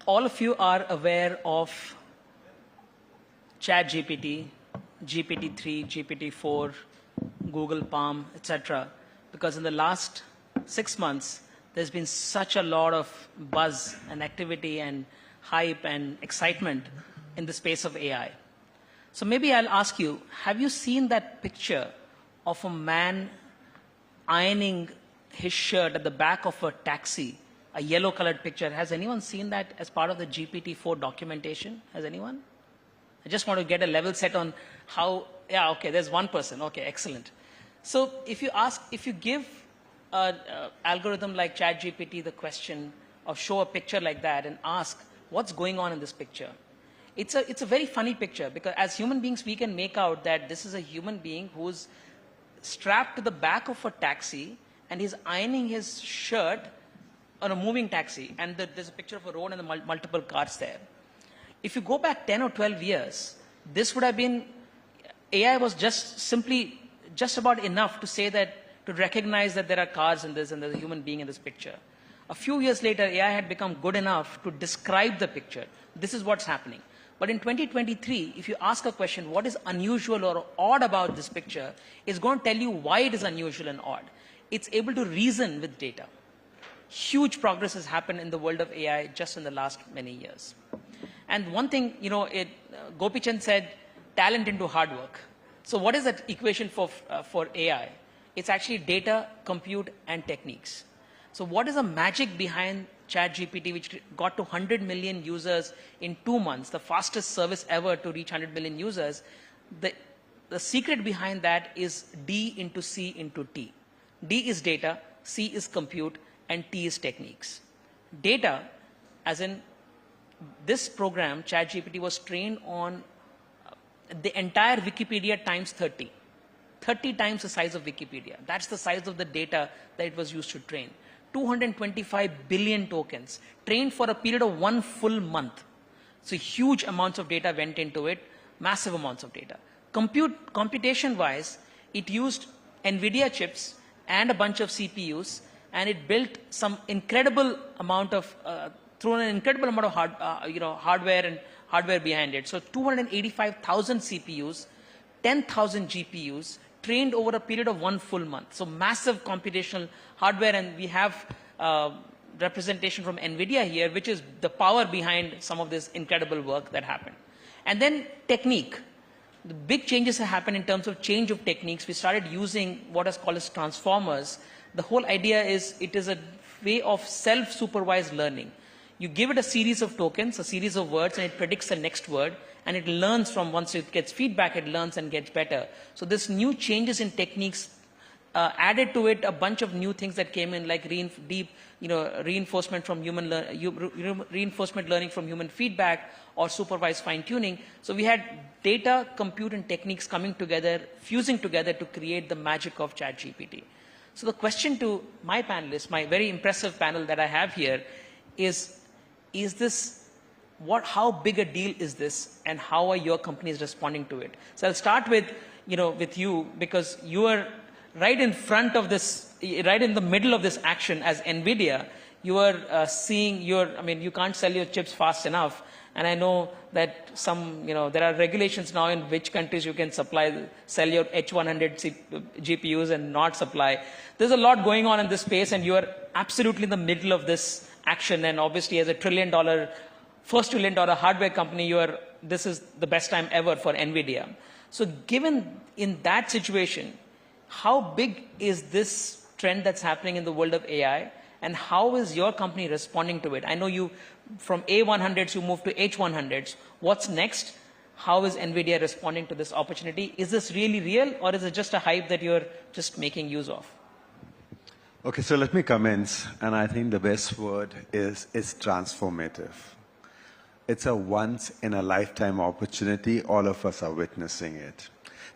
all of you are aware of ChatGPT, GPT-3, GPT-4, Google Palm, etc. Because in the last 6 months, there's been such a lot of buzz and activity and hype and excitement in the space of AI. So maybe I'll ask you, have you seen that picture of a man ironing his shirt at the back of a taxi, a yellow-colored picture? Has anyone seen that as part of the GPT-4 documentation? Has anyone? I just want to get a level set on how, yeah, okay, there's one person. Okay, excellent. So if you give an algorithm like ChatGPT the question of show a picture like that and ask what's going on in this picture, it's a very funny picture, because as human beings we can make out that this is a human being who's strapped to the back of a taxi and he's ironing his shirt on a moving taxi, and there's a picture of a road and the multiple cars there. If you go back 10 or 12 years, this would have been, AI was just about enough to say that, to recognize that there are cars in this and there's a human being in this picture. A few years later, AI had become good enough to describe the picture. This is what's happening. But in 2023, if you ask a question, what is unusual or odd about this picture, it's going to tell you why it is unusual and odd. It's able to reason with data. Huge progress has happened in the world of AI just in the last many years. And one thing, Gopi Chand said, talent into hard work. So what is that equation for AI? It's actually data, compute, and techniques. So what is the magic behind ChatGPT, which got to 100 million users in 2 months, the fastest service ever to reach 100 million users? The secret behind that is D into C into T. D is data, C is compute, and T is techniques. Data, as in this program, ChatGPT, was trained on the entire Wikipedia times 30. 30 times the size of Wikipedia. That's the size of the data that it was used to train. 225 billion tokens, trained for a period of 1 full month. So huge amounts of data went into it, massive amounts of data. Computation-wise, it used Nvidia chips and a bunch of CPUs, and it built some incredible amount of, through an incredible amount of hardware behind it. So 285,000 CPUs, 10,000 GPUs, trained over a period of 1 full month. So massive computational hardware, and we have representation from Nvidia here, which is the power behind some of this incredible work that happened. And then technique. The big changes have happened in terms of change of techniques. We started using what is called as transformers. The whole idea is it is a way of self-supervised learning. You give it a series of tokens, a series of words, and it predicts the next word, and it learns from, once it gets feedback, it learns and gets better. So this new changes in techniques added to it a bunch of new things that came in, like reinforcement from reinforcement learning from human feedback, or supervised fine-tuning. So we had data, compute, and techniques coming together, fusing together to create the magic of ChatGPT. So the question to my panelists, my very impressive panel that I have here, is this, how big a deal is this, and how are your companies responding to it? So I'll start with you, because you are right in front of this, right in the middle of this action as Nvidia. You are seeing you can't sell your chips fast enough. And I know that there are regulations now in which countries you can sell your H100 GPUs and not supply. There's a lot going on in this space, and you are absolutely in the middle of this action. And obviously, as a first $1 trillion hardware company, this is the best time ever for Nvidia. So given in that situation, how big is this trend that's happening in the world of AI, and how is your company responding to it? I know you, from A100s, you moved to H100s. What's next? How is Nvidia responding to this opportunity? Is this really real, or is it just a hype that you're just making use of? Okay, so let me commence, and I think the best word is transformative. It's a once-in-a-lifetime opportunity. All of us are witnessing it.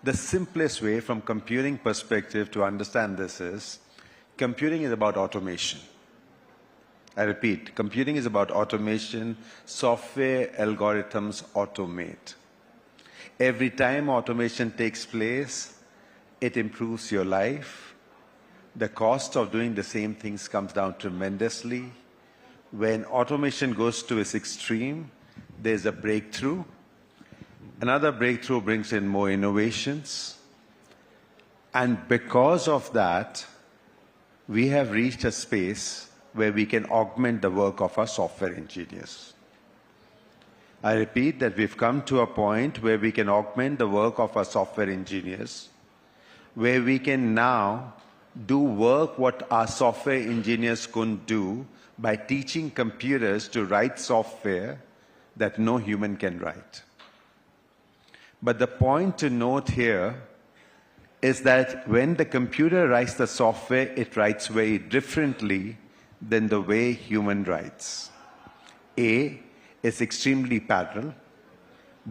The simplest way from computing perspective to understand this is, computing is about automation. I repeat, computing is about automation. Software algorithms automate. Every time automation takes place, it improves your life. The cost of doing the same things comes down tremendously. when automation goes to its extreme, there's a breakthrough. Another breakthrough brings in more innovations. And because of that, we have reached a space where we can augment the work of our software engineers. I repeat that we've come to a point where we can augment the work of our software engineers, where we can now do work what our software engineers couldn't do by teaching computers to write software that no human can write. But the point to note here is that when the computer writes the software, it writes very differently than the way human writes. A, it's extremely parallel.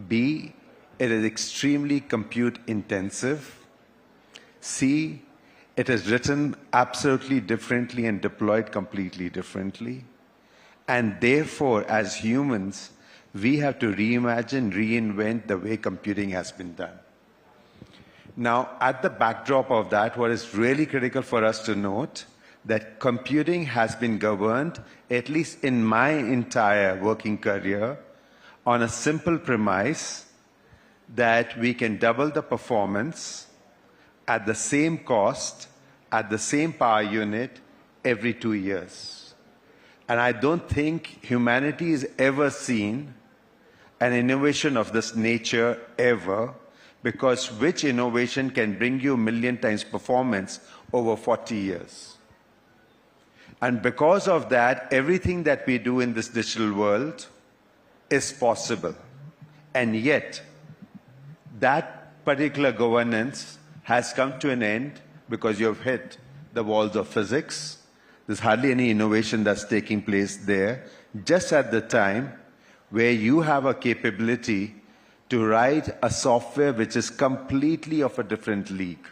B, it is extremely compute intensive. C, it is written absolutely differently and deployed completely differently. And therefore, as humans, we have to reimagine, reinvent the way computing has been done. Now, at the backdrop of that, what is really critical for us to note that computing has been governed, at least in my entire working career, on a simple premise that we can double the performance at the same cost, at the same power unit every 2 years. And I don't think humanity has ever seen an innovation of this nature ever, because which innovation can bring you 1,000,000 times performance over 40 years? And because of that, everything that we do in this digital world is possible. And yet, that particular governance has come to an end because you have hit the walls of physics. There's hardly any innovation that's taking place there, just at the time where you have a capability to write a software which is completely of a different league.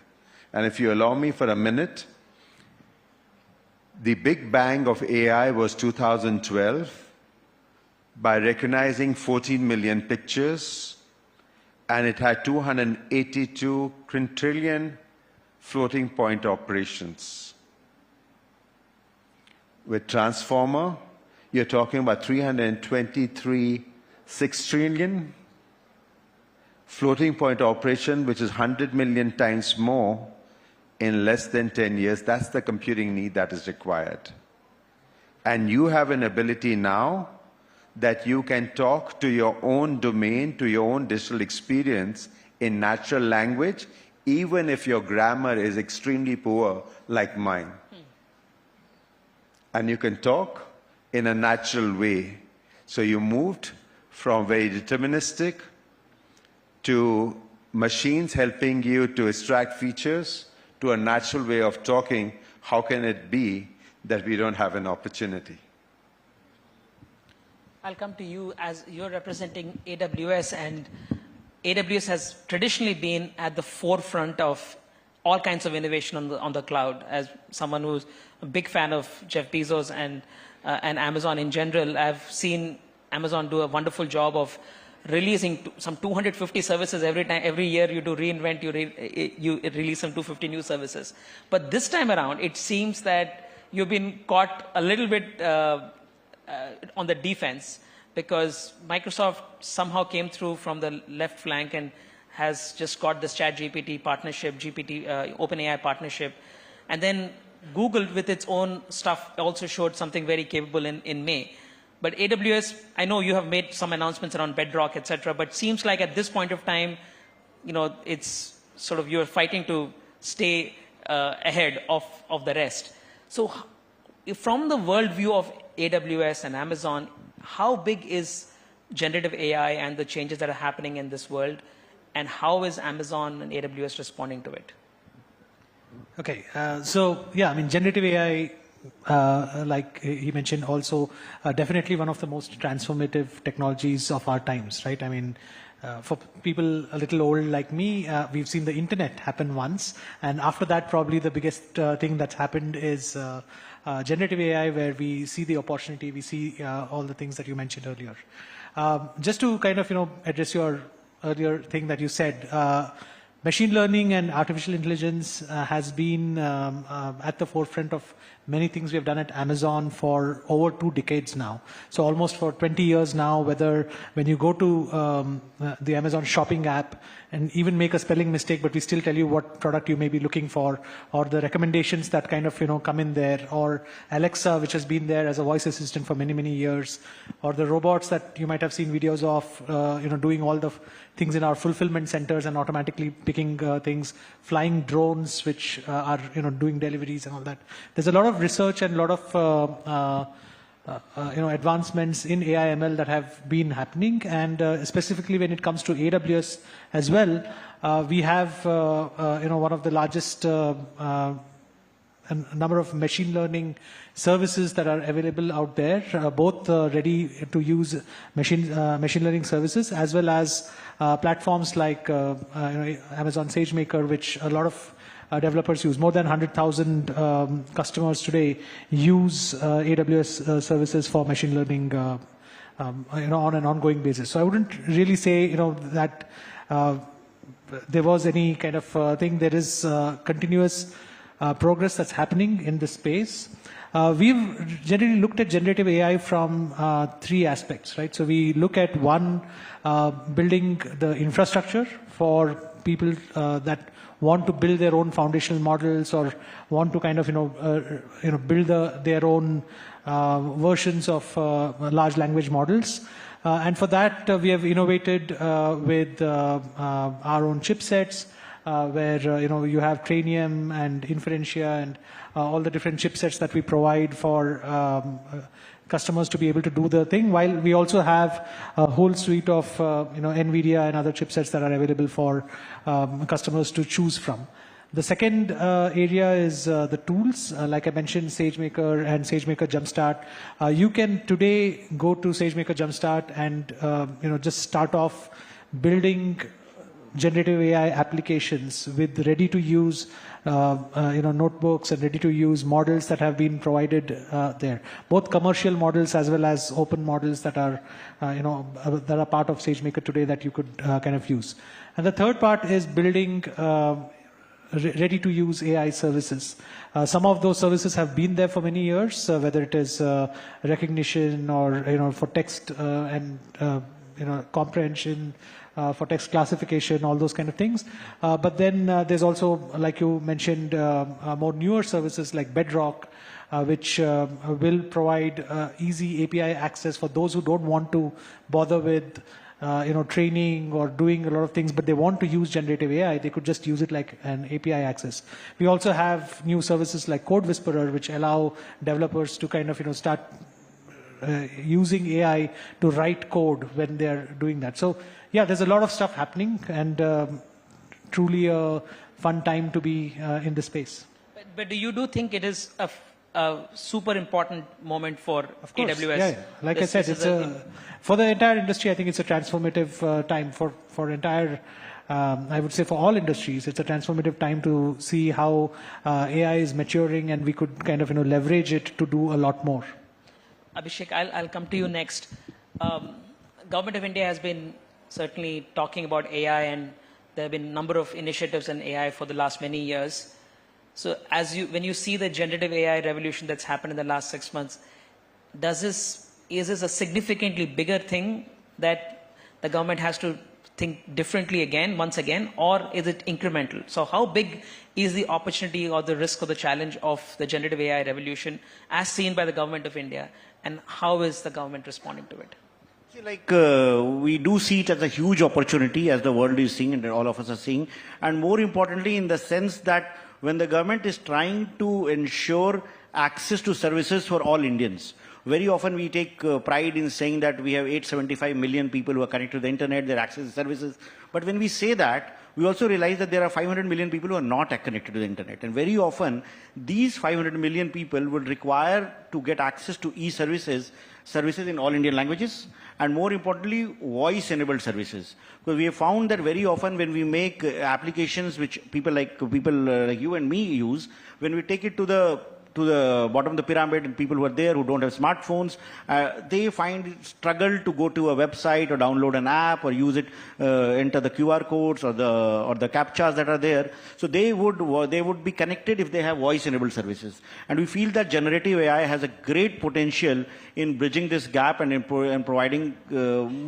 And if you allow me for a minute, the big bang of AI was 2012 by recognizing 14 million pictures, and it had 282 quintillion floating point operations. With Transformer, you're talking about 323 sextillion floating point operation, which is 100 million times more in less than 10 years. That's the computing need that is required. And you have an ability now that you can talk to your own domain, to your own digital experience in natural language, even if your grammar is extremely poor, like mine. And you can talk in a natural way. So you moved from very deterministic to machines helping you to extract features to a natural way of talking. How can it be that we don't have an opportunity? I'll come to you as you're representing AWS, and AWS has traditionally been at the forefront of all kinds of innovation on the cloud. As someone who's a big fan of Jeff Bezos and Amazon in general, I've seen Amazon do a wonderful job of releasing some 250 services every year. You do reinvent, you release some 250 new services. But this time around, it seems that you've been caught a little bit on the defense, because Microsoft somehow came through from the left flank and has just got this ChatGPT partnership, OpenAI partnership. And then Google with its own stuff also showed something very capable in May. But AWS, I know you have made some announcements around Bedrock, etc., but seems like at this point of time, it's sort of you're fighting to stay ahead of the rest. So from the worldview of AWS and Amazon, how big is generative AI and the changes that are happening in this world, and how is Amazon and AWS responding to it? Okay, so yeah, I mean, generative AI, like he mentioned, also definitely one of the most transformative technologies of our times, right? I mean, for people a little old like me, we've seen the internet happen once, and after that, probably the biggest thing that's happened is generative AI, where we see the opportunity, we see all the things that you mentioned earlier. Just to kind of, address your earlier thing that you said, machine learning and artificial intelligence has been at the forefront of many things we have done at Amazon for over 2 decades now. So almost for 20 years now, whether when you go to the Amazon shopping app and even make a spelling mistake, but we still tell you what product you may be looking for, or the recommendations that kind of, come in there, or Alexa, which has been there as a voice assistant for many, many years, or the robots that you might have seen videos of, doing all the things in our fulfillment centers and automatically picking things, flying drones, which are, doing deliveries and all that. There's a lot of research and a lot of, advancements in AI ML that have been happening, and specifically when it comes to AWS as well, we have, one of the largest number of machine learning services that are available out there, both ready to use machine learning services, as well as platforms like Amazon SageMaker, which a lot of developers use. More than 100,000 customers today use AWS services for machine learning, on an ongoing basis. So I wouldn't really say, that there was any kind of thing. There is continuous progress that's happening in this space. We've generally looked at generative AI from 3 aspects, right? So we look at one, building the infrastructure for people that want to build their own foundational models, or want to kind of, build their own versions of large language models. And for that, we have innovated with our own chipsets, where you have Trainium and Inferentia and all the different chipsets that we provide for customers to be able to do the thing, while we also have a whole suite of Nvidia and other chipsets that are available for customers to choose from. The second area is the tools, like I mentioned, SageMaker and SageMaker Jumpstart. You can today go to SageMaker Jumpstart and just start off building generative AI applications with ready-to-use notebooks and ready-to-use models that have been provided there. Both commercial models as well as open models that are that are part of SageMaker today that you could kind of use. And the third part is building ready-to-use AI services. Some of those services have been there for many years, whether it is recognition or for text and comprehension, for text classification, all those kind of things. But then there's also, like you mentioned, more newer services like Bedrock, which will provide easy API access for those who don't want to bother with training or doing a lot of things, but they want to use generative AI. They could just use it like an API access. We also have new services like Code Whisperer, which allow developers to kind of start using AI to write code when they're doing that. So yeah, there's a lot of stuff happening, and truly a fun time to be in this space. But do you think it is a super important moment for AWS? Yeah. Like I said, it's for the entire industry. I think it's a transformative time for entire. I would say for all industries, it's a transformative time to see how AI is maturing, and we could kind of leverage it to do a lot more. Abhishek, I'll come to you next. Government of India has been certainly talking about AI, and there have been a number of initiatives in AI for the last many years. So when you see the generative AI revolution that's happened in the last 6 months, is this a significantly bigger thing that the government has to think differently once again, or is it incremental? So how big is the opportunity or the risk or the challenge of the generative AI revolution as seen by the government of India, and how is the government responding to it? We do see it as a huge opportunity, as the world is seeing and all of us are seeing, and more importantly in the sense that when the government is trying to ensure access to services for all Indians. Very often we take pride in saying that we have 875 million people who are connected to the internet, they're accessing services. But when we say that, we also realize that there are 500 million people who are not connected to the internet. And very often, these 500 million people would require to get access to e-services, services in all Indian languages, and more importantly, voice-enabled services. Because we have found that very often when we make applications which people like you and me use, when we take it to the to the bottom of the pyramid and people who are there who don't have smartphones, they find it struggle to go to a website or download an app or use it, enter the QR codes or the captchas that are there. So they would be connected if they have voice-enabled services. And we feel that generative AI has a great potential in bridging this gap and in providing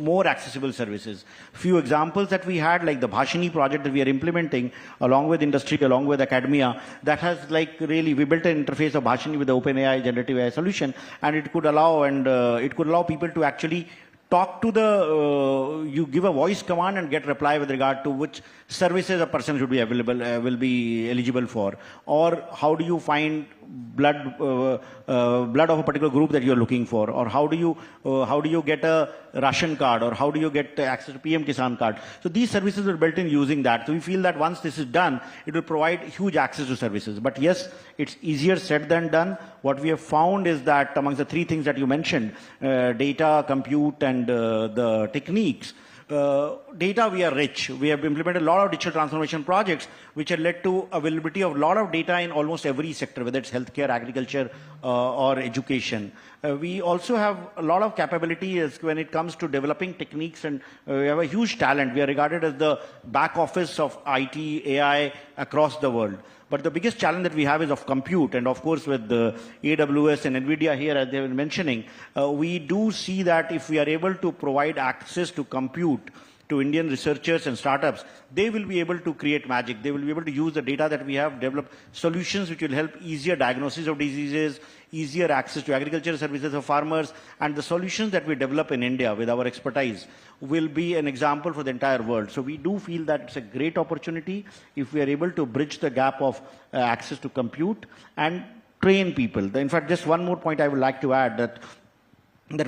more accessible services. Few examples that we had, like the Bhashini project that we are implementing along with industry, along with academia, that has like really, we built an interface of Bhashini with the OpenAI generative AI solution, and it could allow people to actually talk to you give a voice command and get reply with regard to which services a person should be available, will be eligible for, or how do you find blood of a particular group that you're looking for, or how do you get a ration card, or how do you get access to PM Kisan card. So these services were built in using that. So we feel that once this is done, it will provide huge access to services. But yes, it's easier said than done. What we have found is that amongst the three things that you mentioned, data, compute, and the techniques, data, we are rich. We have implemented a lot of digital transformation projects which have led to availability of a lot of data in almost every sector, whether it's healthcare, agriculture, or education. We also have a lot of capabilities when it comes to developing techniques, and we have a huge talent. We are regarded as the back office of IT, AI across the world. But the biggest challenge that we have is of compute. And of course, with the AWS and Nvidia here, as they were mentioning, we do see that if we are able to provide access to compute to Indian researchers and startups, they will be able to create magic. They will be able to use the data that we have, develop solutions which will help easier diagnosis of diseases, easier access to agricultural services for farmers, and the solutions that we develop in India with our expertise will be an example for the entire world. So we do feel that it's a great opportunity if we are able to bridge the gap of access to compute and train people. In fact, just one more point I would like to add, that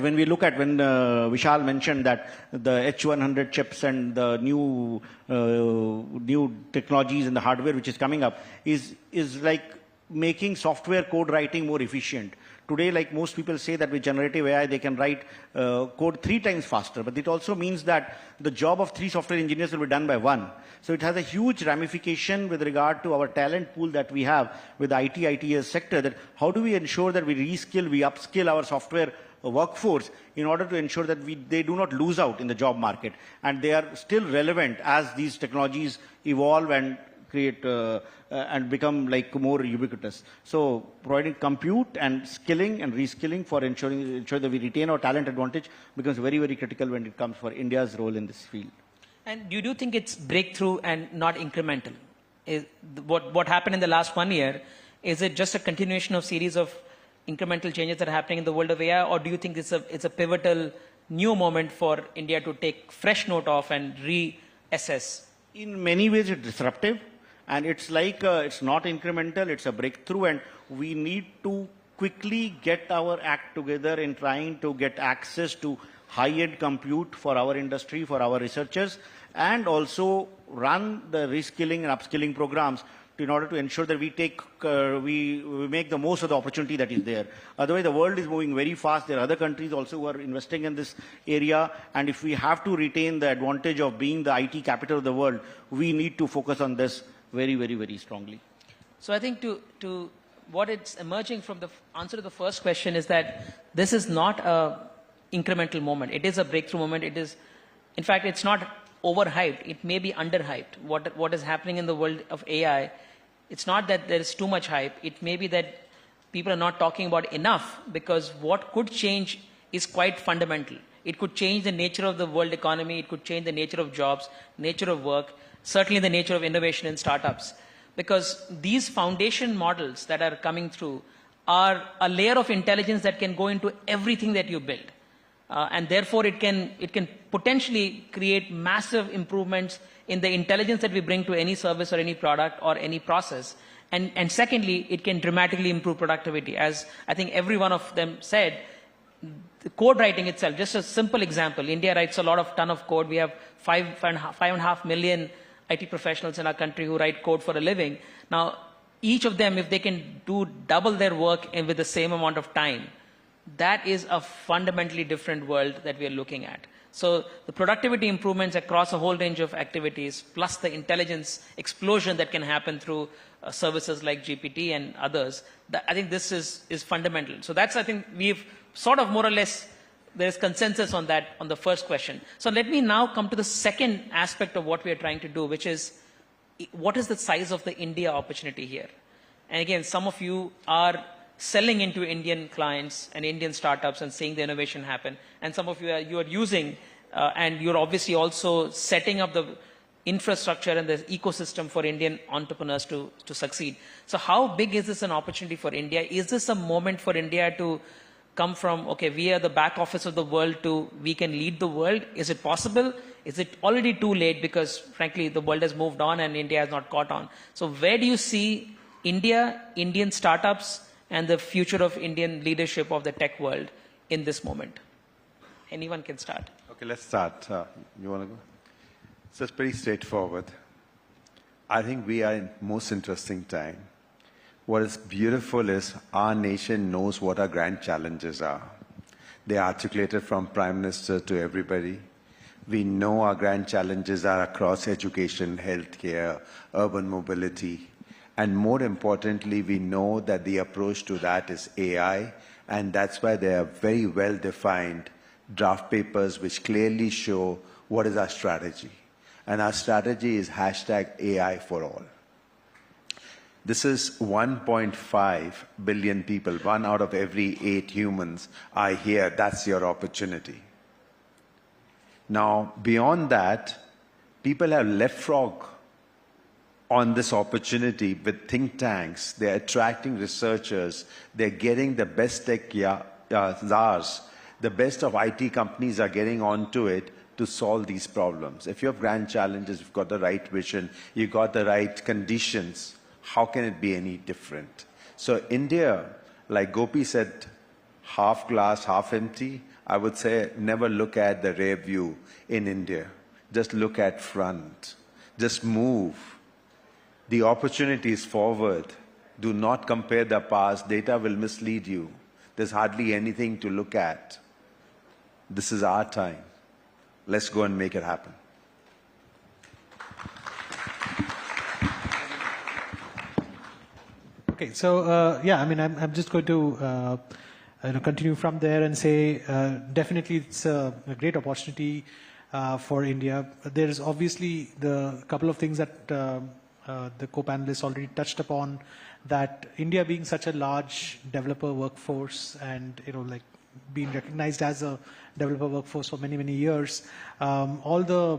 when we look at, when Vishal mentioned that the H100 chips and the new technologies and the hardware which is coming up is like making software code writing more efficient. Today, like most people say that with generative AI, they can write code 3 times faster, but it also means that the job of 3 software engineers will be done by 1. So it has a huge ramification with regard to our talent pool that we have with the ITS sector, that how do we ensure that we reskill, we upskill our software workforce in order to ensure that they do not lose out in the job market, and they are still relevant as these technologies evolve and create and become like more ubiquitous. So providing compute and skilling and reskilling for ensuring that we retain our talent advantage becomes very, very critical when it comes for India's role in this field. And you do think it's breakthrough and not incremental? What happened in the last 1 year, is it just a continuation of series of incremental changes that are happening in the world of AI, or do you think it's a pivotal new moment for India to take fresh note of and reassess? In many ways, it's disruptive, and it's like it's not incremental, it's a breakthrough, and we need to quickly get our act together in trying to get access to high-end compute for our industry, for our researchers, and also run the reskilling and upskilling programs in order to ensure that we make the most of the opportunity that is there. Otherwise, the world is moving very fast. There are other countries also who are investing in this area. And if we have to retain the advantage of being the IT capital of the world, we need to focus on this very, very, very strongly. So I think to what it's emerging from the answer to the first question is that this is not a incremental moment. It is a breakthrough moment. It is, in fact, it's not overhyped. It may be underhyped. What is happening in the world of AI, it's not that there is too much hype. It may be that people are not talking about enough, because what could change is quite fundamental. It could change the nature of the world economy. It could change the nature of jobs, nature of work, certainly the nature of innovation in startups. Because these foundation models that are coming through are a layer of intelligence that can go into everything that you build. And therefore, it can potentially create massive improvements in the intelligence that we bring to any service or any product or any process. And secondly, it can dramatically improve productivity. As I think every one of them said, the code writing itself, just a simple example, India writes a ton of code. We have 5.5 million IT professionals in our country who write code for a living. Now, each of them, if they can do double their work with the same amount of time, that is a fundamentally different world that we are looking at. So the productivity improvements across a whole range of activities, plus the intelligence explosion that can happen through services like GPT and others, I think this is fundamental. So that's, I think we've sort of more or less, there's consensus on that, on the first question. So let me now come to the second aspect of what we are trying to do, which is, what is the size of the India opportunity here? And again, some of you are selling into Indian clients and Indian startups and seeing the innovation happen. And some of you are using, and you're obviously also setting up the infrastructure and the ecosystem for Indian entrepreneurs to succeed. So how big is this an opportunity for India? Is this a moment for India to come from, okay, we are the back office of the world to we can lead the world? Is it possible? Is it already too late because frankly the world has moved on and India has not caught on? So where do you see India, Indian startups, and the future of Indian leadership of the tech world in this moment? Anyone can start. Okay, let's start. You want to go? So it's pretty straightforward. I think we are in most interesting time. What is beautiful is our nation knows what our grand challenges are. They are articulated from Prime Minister to everybody. We know our grand challenges are across education, healthcare, urban mobility. And more importantly, we know that the approach to that is AI, and that's why there are very well-defined draft papers which clearly show what is our strategy. And our strategy is #AI for all. This is 1.5 billion people. 1 out of every 8 humans are here. That's your opportunity. Now, beyond that, people have leapfrog on this opportunity with think tanks. They're attracting researchers. They're getting the best tech czars. The best of IT companies are getting onto it to solve these problems. If you have grand challenges, you've got the right vision, you've got the right conditions, how can it be any different? So India, like Gopi said, half glass, half empty, I would say never look at the rear view in India. Just look at front. Just move. The opportunity is forward. Do not compare the past. Data will mislead you. There's hardly anything to look at. This is our time. Let's go and make it happen. Okay, so yeah, I mean, I'm just going to continue from there and say definitely it's a great opportunity for India. There is obviously the couple of things that the co-panelists already touched upon, that India being such a large developer workforce and like being recognized as a developer workforce for many, many years, all the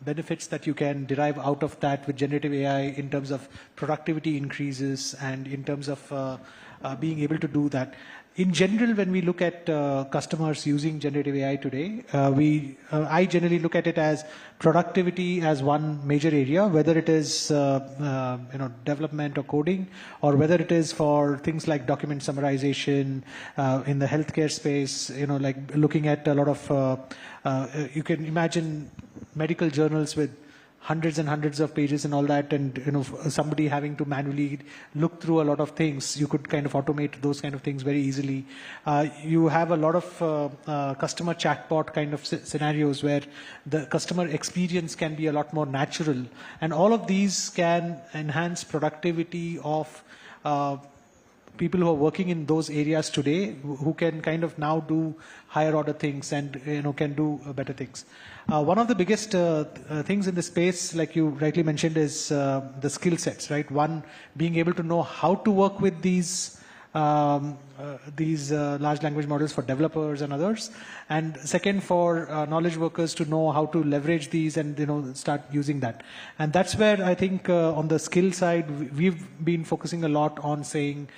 benefits that you can derive out of that with generative AI in terms of productivity increases and in terms of being able to do that. In general, when we look at customers using generative AI today, I generally look at it as productivity as one major area, whether it is development or coding, or whether it is for things like document summarization in the healthcare space. Like looking at a lot of you can imagine medical journals with hundreds and hundreds of pages and all that, and somebody having to manually look through a lot of things. You could kind of automate those kind of things very easily. You have a lot of customer chatbot kind of scenarios where the customer experience can be a lot more natural, and all of these can enhance productivity of people who are working in those areas today, who can kind of now do higher order things and can do better things. One of the biggest things in the space, like you rightly mentioned, is the skill sets, right? One, being able to know how to work with these large language models for developers and others, and second, for knowledge workers to know how to leverage these and start using that. And that's where I think on the skill side, we've been focusing a lot on saying,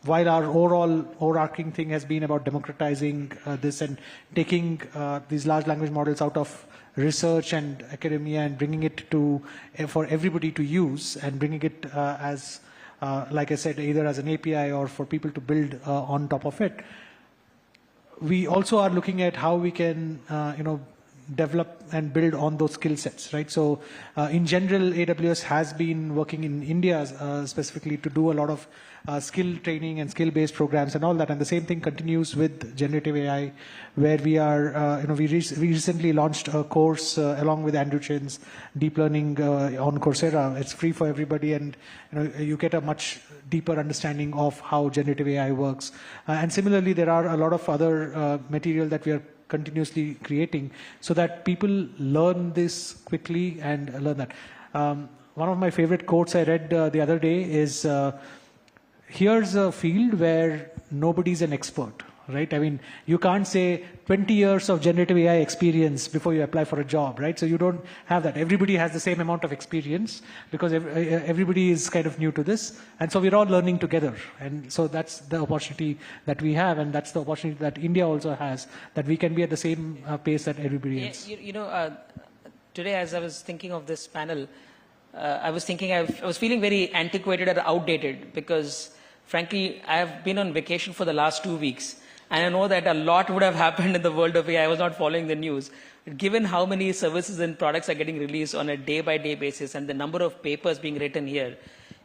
while our overall overarching thing has been about democratizing this and taking these large language models out of research and academia and bringing it to for everybody to use, and bringing it as like I said, either as an API or for people to build on top of it. We also are looking at how we can develop and build on those skill sets, right? So in general, AWS has been working in India specifically to do a lot of skill training and skill-based programs and all that. And the same thing continues with generative AI, where we are, we recently launched a course along with Andrew Chin's deep learning on Coursera. It's free for everybody, and you get a much deeper understanding of how generative AI works. And similarly, there are a lot of other material that we are continuously creating so that people learn this quickly and learn that. One of my favorite quotes I read the other day is, here's a field where nobody's an expert, right? I mean, you can't say 20 years of generative AI experience before you apply for a job, right? So you don't have that. Everybody has the same amount of experience because everybody is kind of new to this. And so we're all learning together. And so that's the opportunity that we have. And that's the opportunity that India also has, that we can be at the same pace that everybody else. Today as I was thinking of this panel, I was feeling very antiquated or outdated because frankly, I have been on vacation for the last 2 weeks. And I know that a lot would have happened in the world of AI. I was not following the news. But given how many services and products are getting released on a day-by-day basis and the number of papers being written here,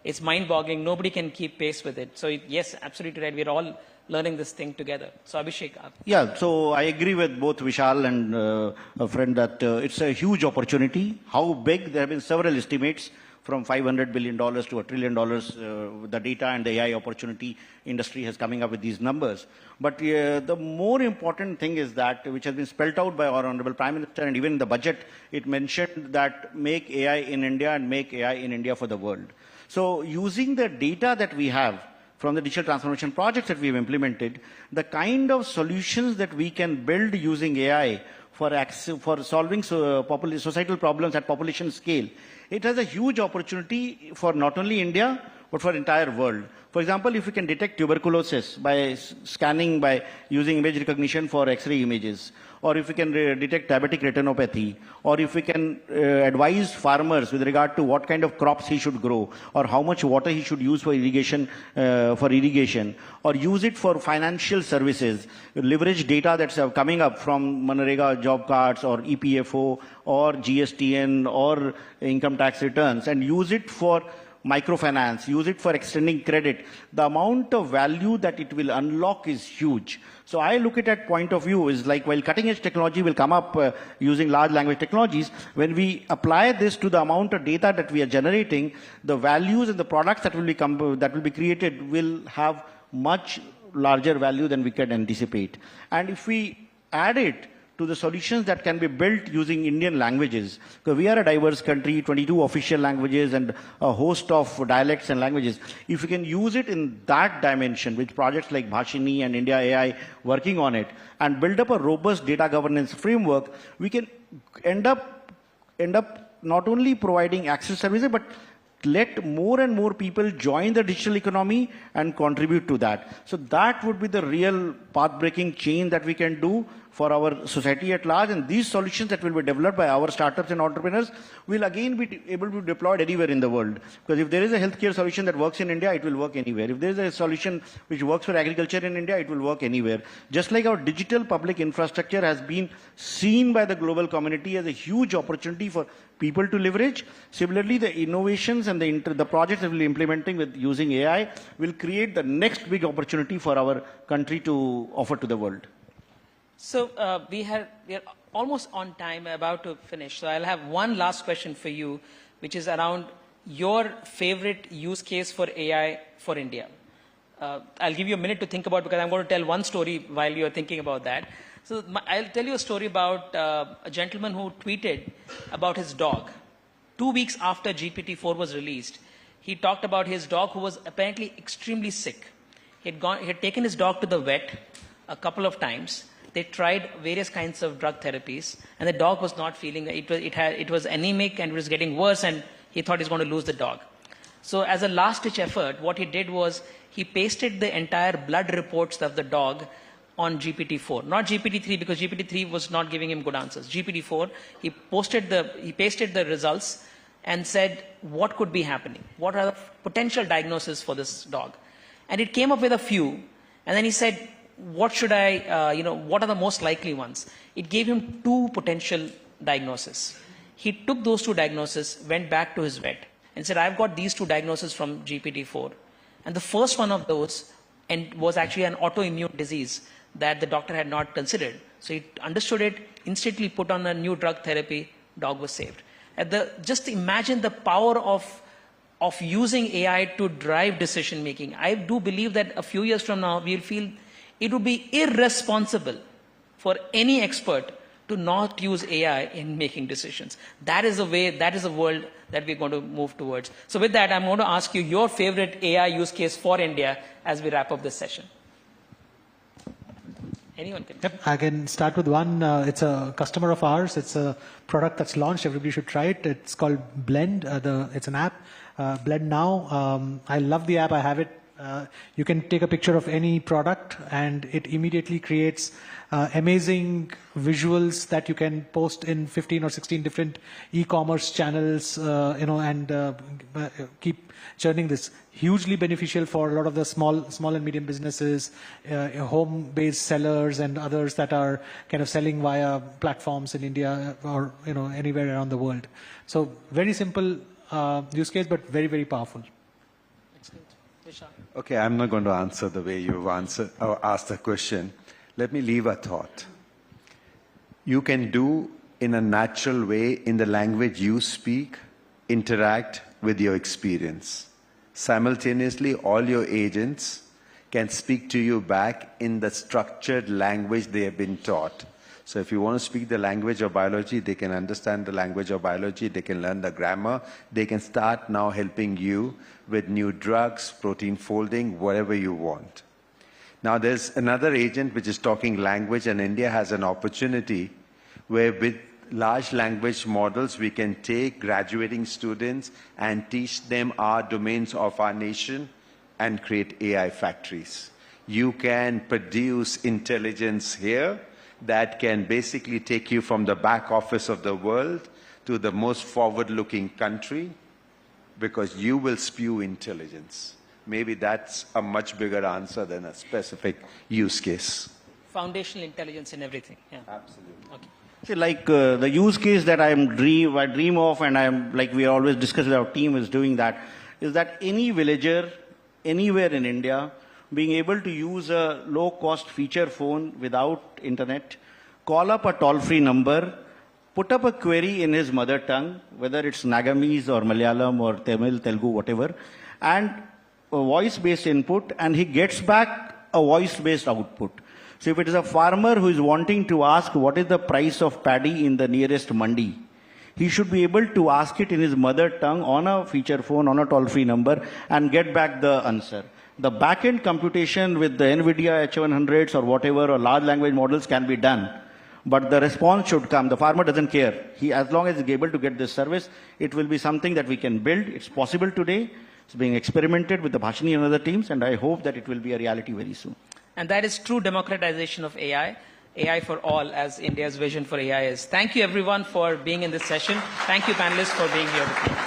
it's mind-boggling. Nobody can keep pace with it. So yes, absolutely right. We're all learning this thing together. So Abhishek. Yeah, so I agree with both Vishal and a friend that it's a huge opportunity. How big? There have been several estimates, from $500 billion to $1 trillion, the data and the AI opportunity industry has coming up with these numbers. But the more important thing is that, which has been spelled out by our Honorable Prime Minister, and even in the budget, it mentioned that make AI in India and make AI in India for the world. So using the data that we have from the digital transformation projects that we've implemented, the kind of solutions that we can build using AI for solving societal problems at population scale, it has a huge opportunity for not only India, but for entire world. For example, if we can detect tuberculosis by scanning, by using image recognition for X-ray images, or if we can detect diabetic retinopathy, or if we can advise farmers with regard to what kind of crops he should grow, or how much water he should use for irrigation, or use it for financial services, leverage data that's coming up from Manrega job cards, or EPFO, or GSTN, or income tax returns, and use it for microfinance, use it for extending credit. The amount of value that it will unlock is huge. So I look at that point of view is like, while cutting edge technology will come up using large language technologies, when we apply this to the amount of data that we are generating, the values and the products that will be created will have much larger value than we can anticipate. And if we add it to the solutions that can be built using Indian languages, because we are a diverse country, 22 official languages and a host of dialects and languages. If we can use it in that dimension, with projects like Bhashini and India AI working on it, and build up a robust data governance framework, we can end up not only providing access services, but let more and more people join the digital economy and contribute to that. So that would be the real path-breaking change that we can do for our society at large, and these solutions that will be developed by our startups and entrepreneurs will again be able to be deployed anywhere in the world. Because if there is a healthcare solution that works in India, it will work anywhere. If there is a solution which works for agriculture in India, it will work anywhere. Just like our digital public infrastructure has been seen by the global community as a huge opportunity for people to leverage, similarly the innovations and the projects that we'll be implementing with using AI will create the next big opportunity for our country to offer to the world. So we are almost on time, about to finish. So I'll have one last question for you, which is around your favorite use case for AI for India. I'll give you a minute to think about, because I'm going to tell one story while you're thinking about that. So I'll tell you a story about a gentleman who tweeted about his dog. 2 weeks after GPT-4 was released, he talked about his dog who was apparently extremely sick. He had taken his dog to the vet a couple of times. They tried various kinds of drug therapies, and the dog was not feeling it. It was anemic and it was getting worse, and he thought he was going to lose the dog. So as a last-ditch effort, what he did was he pasted the entire blood reports of the dog on GPT-4, not GPT-3, because GPT-3 was not giving him good answers. GPT-4, he pasted the results and said what could be happening, what are the potential diagnoses for this dog, and it came up with a few, and then he said, what should I, what are the most likely ones? It gave him 2 potential diagnoses. He took those 2 diagnoses, went back to his vet and said, I've got these 2 diagnoses from GPT-4. And the first one of those was actually an autoimmune disease that the doctor had not considered. So he understood it, instantly put on a new drug therapy, dog was saved. Just imagine the power of using AI to drive decision making. I do believe that a few years from now, we'll feel it would be irresponsible for any expert to not use AI in making decisions. That is the way, that is the world that we're going to move towards. So with that, I'm going to ask you your favorite AI use case for India as we wrap up this session. Anyone can. Yep, I can start with one. It's a customer of ours. It's a product that's launched. Everybody should try it. It's called Blend. It's an app. Blend Now. I love the app. I have it. You can take a picture of any product and it immediately creates amazing visuals that you can post in 15 or 16 different e-commerce channels, and keep churning this. Hugely beneficial for a lot of the small and medium businesses, home-based sellers and others that are kind of selling via platforms in India or anywhere around the world. So very simple use case, but very, very powerful. Excellent. Vishal. Okay, I'm not going to answer the way you've asked the question. Let me leave a thought. You can do in a natural way, in the language you speak, interact with your experience. Simultaneously, all your agents can speak to you back in the structured language they have been taught. So if you want to speak the language of biology, they can understand the language of biology, they can learn the grammar, they can start now helping you with new drugs, protein folding, whatever you want. Now there's another agent which is talking language, and India has an opportunity where with large language models we can take graduating students and teach them our domains of our nation and create AI factories. You can produce intelligence here that can basically take you from the back office of the world to the most forward-looking country, because you will spew intelligence. Maybe that's a much bigger answer than a specific use case. Foundational intelligence in everything. Yeah. Absolutely. Okay. See, like the use case that I dream of, and I'm like we always discuss with our team is doing that, is that any villager anywhere in India being able to use a low-cost feature phone without internet, call up a toll-free number, put up a query in his mother tongue, whether it's Nagamese or Malayalam or Tamil, Telugu, whatever, and a voice-based input, and he gets back a voice-based output. So if it is a farmer who is wanting to ask what is the price of paddy in the nearest mandi, he should be able to ask it in his mother tongue on a feature phone, on a toll-free number, and get back the answer. The back-end computation with the Nvidia H100s or whatever, or large language models can be done. But the response should come. The farmer doesn't care. As long as he's able to get this service, it will be something that we can build. It's possible today. It's being experimented with the Bhashini and other teams, and I hope that it will be a reality very soon. And that is true democratization of AI. AI for all, as India's vision for AI is. Thank you everyone for being in this session. Thank you panelists for being here with me.